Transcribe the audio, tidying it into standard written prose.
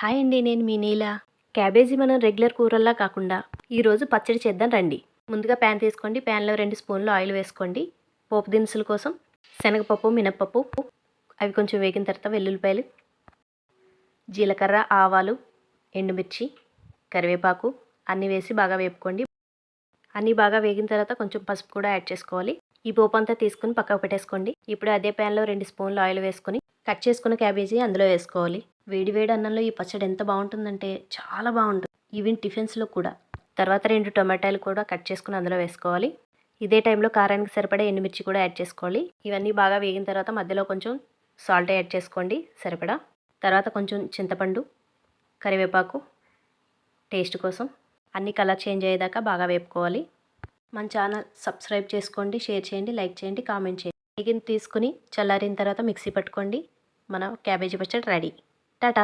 Hi అండి, నేను మీ నీల. Cabbage మనం రెగ్యులర్ కూరల్లా కాకుండా ఈరోజు పచ్చడి చేద్దాం రండి. ముందుగా ప్యాన్ తీసుకోండి. ప్యాన్లో 2 స్పూన్లు ఆయిల్ వేసుకోండి. పోపు దినుసుల కోసం శనగపప్పు, మినప్పప్పు అవి కొంచెం వేగిన తర్వాత వెల్లుల్లిపాయలు, జీలకర్ర, ఆవాలు, ఎండుమిర్చి, కరివేపాకు అన్నీ వేసి బాగా వేపుకోండి. అన్నీ బాగా వేగిన తర్వాత కొంచెం పసుపు కూడా యాడ్ చేసుకోవాలి. ఈ పోపు అంతా తీసుకుని పక్కకు పెట్టేసుకోండి. ఇప్పుడు అదే ప్యాన్లో 2 స్పూన్లు ఆయిల్ వేసుకొని కట్ చేసుకున్న క్యాబేజీ అందులో వేసుకోవాలి. వేడి వేడి అన్నంలో ఈ పచ్చడి ఎంత బాగుంటుందంటే చాలా బాగుంటుంది, ఈవెన్ టిఫిన్స్లో కూడా. తర్వాత 2 టొమాటాలు కూడా కట్ చేసుకుని అందులో వేసుకోవాలి. ఇదే టైంలో కారానికి సరిపడా ఎండుమిర్చి కూడా యాడ్ చేసుకోవాలి. ఇవన్నీ బాగా వేగిన తర్వాత మధ్యలో కొంచెం సాల్ట్ యాడ్ చేసుకోండి సరిపడా. తర్వాత కొంచెం చింతపండు, కరివేపాకు టేస్ట్ కోసం అన్ని కలర్ చేంజ్ అయ్యేదాకా బాగా వేపుకోవాలి. మన ఛానల్ సబ్స్క్రైబ్ చేసుకోండి, షేర్ చేయండి, లైక్ చేయండి, కామెంట్ చేయండి. వేగిన తీసుకుని చల్లారిన తర్వాత మిక్సీ పట్టుకోండి. మన క్యాబేజీ పచ్చడి రెడీ. టాటా.